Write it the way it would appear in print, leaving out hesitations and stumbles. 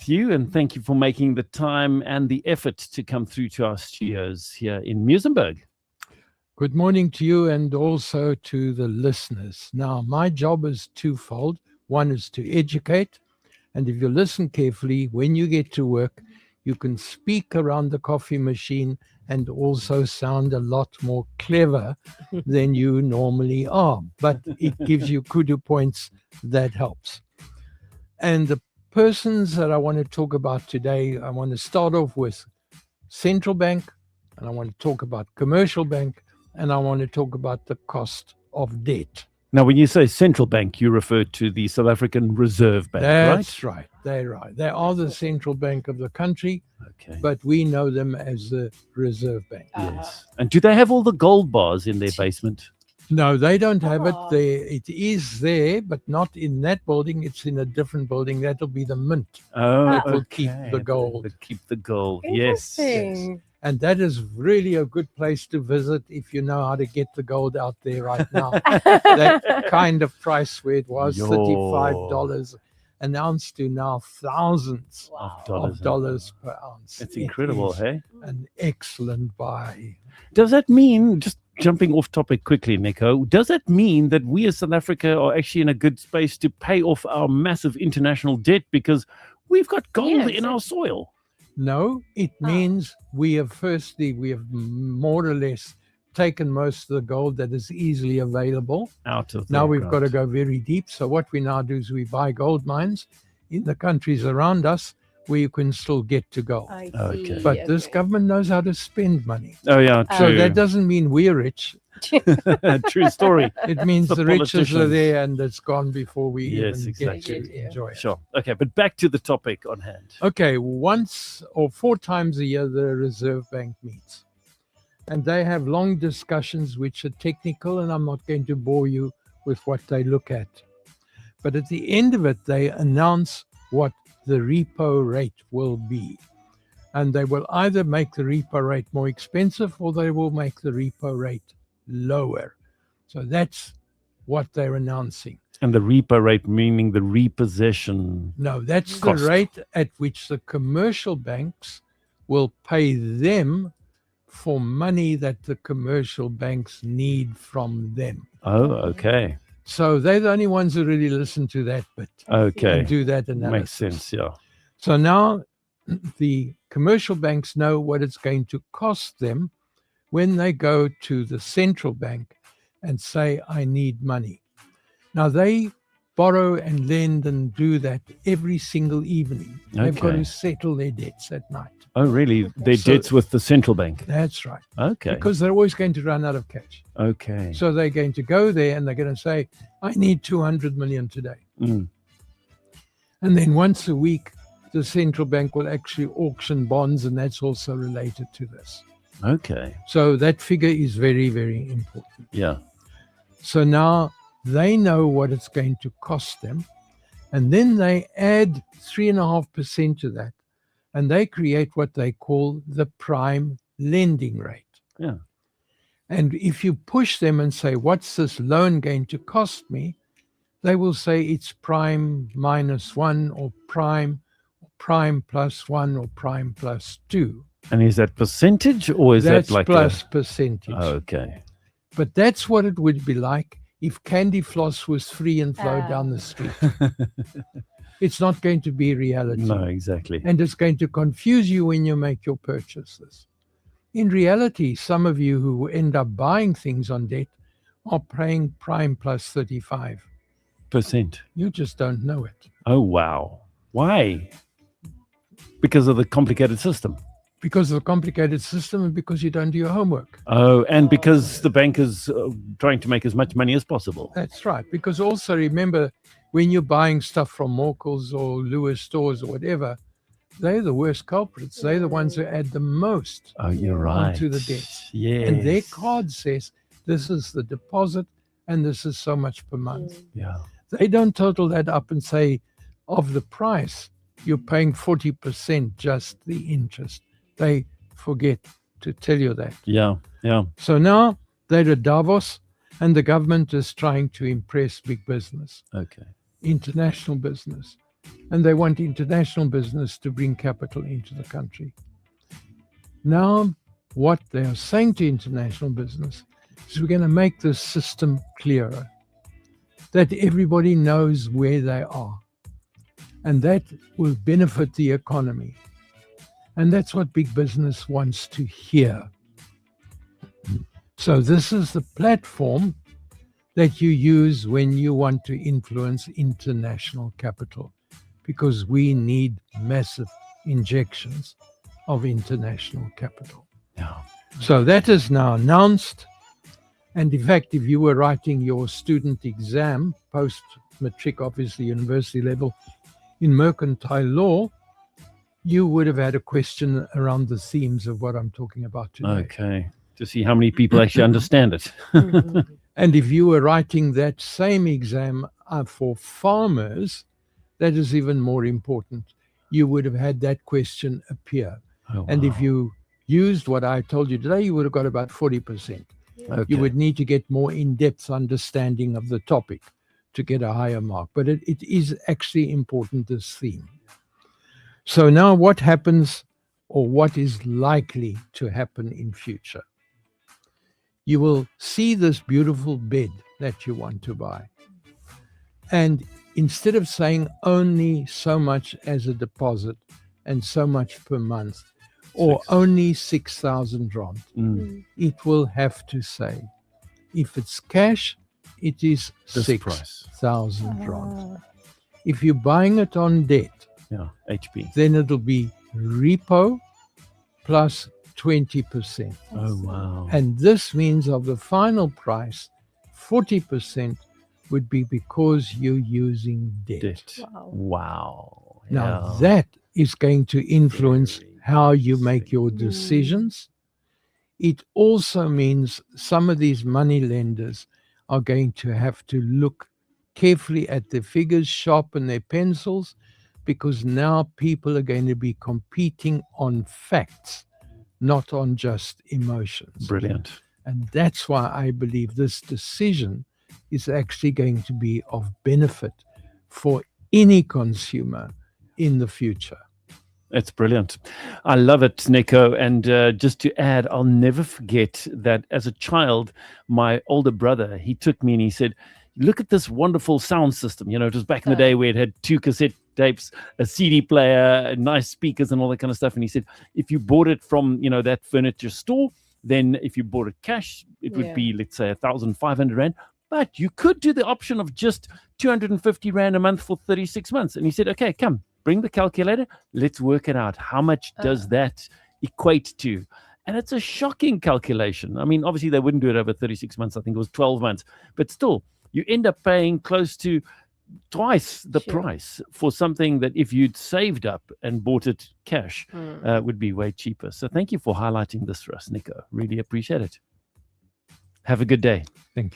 with you, and thank you for making the time and the effort to come through to our studios here in Muizenberg. Good morning to you and also to the listeners. Now, my job is twofold. One is to educate, and if you listen carefully, when you get to work, you can speak around the coffee machine and also sound a lot more clever than you normally are. But it gives you kudu points that helps. And the persons that I want to talk about today, I want to start off with central bank, and I want to talk about commercial bank, and I want to talk about the cost of debt. Now, when you say central bank, you refer to the South African Reserve Bank, That's right? right. They're right. They are the central bank of the country, Okay. but we know them as the Reserve Bank. Yes. And do they have all the gold bars in their basement? No, they don't have it there. It is there, but not in that building. It's in a different building. That'll be the mint. Oh, That will keep the gold. They keep the gold. Yes. Interesting. And that is really a good place to visit if you know how to get the gold out there right now. That kind of price where it was Yo. $35 an ounce to now thousands of dollars per ounce. It's incredible, It is hey? an excellent buy. Does that mean, just jumping off topic quickly, Nico, does that mean that we as South Africa are actually in a good space to pay off our massive international debt because we've got gold in our soil? No, it means we have more or less taken most of the gold that is easily available. Out of Now there, we've got to right. go very deep. So what we now do is we buy gold mines in the countries around us where you can still get to gold. I see. Okay. But this government knows how to spend money. Oh, yeah, So true. that doesn't mean we're rich. True story. It means The the riches are politicians. there and it's gone before we Yes, even exactly. get to enjoy it. Sure. Okay, but back to the topic on hand. Okay, once or 4 times a year, the Reserve Bank meets. And they have long discussions which are technical, and I'm not going to bore you with what they look at. But at the end of it, they announce what the repo rate will be. And they will either make the repo rate more expensive or they will make the repo rate lower. So that's what they're announcing. And the repo rate meaning the repossession. No, that's Cost. the rate at which the commercial banks will pay them for money that the commercial banks need from them. Oh, okay. So they're the only ones who really listen to that bit Okay. and do that Makes analysis. sense, yeah. So now the commercial banks know what it's going to cost them when they go to the central bank and say, I need money. Now they borrow and lend and do that every single evening. They've got Okay. to settle their debts at night. Oh, really? Their So- debts with the central bank. That's right. Okay. Because they're always going to run out of cash. Okay. So they're going to go there and they're going to say, I need 200 million today. Mm. And then once a week, the central bank will actually auction bonds, and that's also related to this. Okay. So that figure is very, very important. Yeah. So now they know what it's going to cost them. And then they add 3.5% to that. And they create what they call the prime lending rate. Yeah. And if you push them and say, what's this loan going to cost me? They will say it's prime -1 or prime +1 or prime +2. And is that percentage or is That's that like plus percentage. Okay. But that's what it would be like if candy floss was free and flowed down the street. It's not going to be reality. No, exactly. And it's going to confuse you when you make your purchases. In reality, some of you who end up buying things on debt are paying prime +35. Percent. You just don't know it. Oh, wow. Why? Because of the complicated system. Because of the complicated system and because you don't do your homework. Oh, and because the bank is trying to make as much money as possible. That's right. Because also remember, when you're buying stuff from Morkel's or Lewis stores or whatever, they're the worst culprits. They're the ones who add the most Oh, you're right. onto the debts. Yes. And their card says, this is the deposit and this is so much per month. Yeah. They don't total that up and say, of the price, you're paying 40% just the interest. They forget to tell you that. Yeah. Yeah. So now they're at Davos and the government is trying to impress big business, Okay. international business. and they want international business to bring capital into the country. Now, what they are saying to international business is we're going to make the system clearer, that everybody knows where they are, and that will benefit the economy. And that's what big business wants to hear. So this is the platform that you use when you want to influence international capital, because we need massive injections of international capital. Yeah. So that is now announced. And in fact, if you were writing your student exam, post-matric, obviously university level, in mercantile law, you would have had a question around the themes of what I'm talking about today. Okay. To see how many people actually understand it. And if you were writing that same exam for farmers, that is even more important. You would have had that question appear. Oh, wow. And if you used what I told you today, you would have got about 40%. Okay. You would need to get more in-depth understanding of the topic to get a higher mark. But it is actually important, this theme. So now what happens, or what is likely to happen in future? You will see this beautiful bed that you want to buy. And instead of saying only so much as a deposit and so much per month, or only 6,000 rand, it will have to say, if it's cash, it is 6,000 rand. If you're buying it on debt, HP, then it'll be repo plus 20%. Oh, wow. And this means of the final price, 40% would be because you're using debt. Wow. Now that is going to influence how you make your decisions. It also means some of these money lenders are going to have to look carefully at their figures, sharpen their pencils, because now people are going to be competing on facts, not on just emotions. Brilliant. And that's why I believe this decision is actually going to be of benefit for any consumer in the future. It's brilliant. I love it, Nico. And just to add, I'll never forget that as a child, my older brother, he took me and he said, look at this wonderful sound system. You know, it was back in the day where it had 2 cassette tapes, a CD player, nice speakers and all that kind of stuff. And he said, if you bought it from, you know, that furniture store, then if you bought it cash, it would be, let's say, 1,500 Rand. But you could do the option of just 250 Rand a month for 36 months. And he said, okay, come, bring the calculator. Let's work it out. How much does that equate to? And it's a shocking calculation. I mean, obviously, they wouldn't do it over 36 months. I think it was 12 months. But still, you end up paying close to twice the price for something that if you'd saved up and bought it cash would be way cheaper. So thank you for highlighting this for us, Nico. Really appreciate it. Have a good day. Thank you.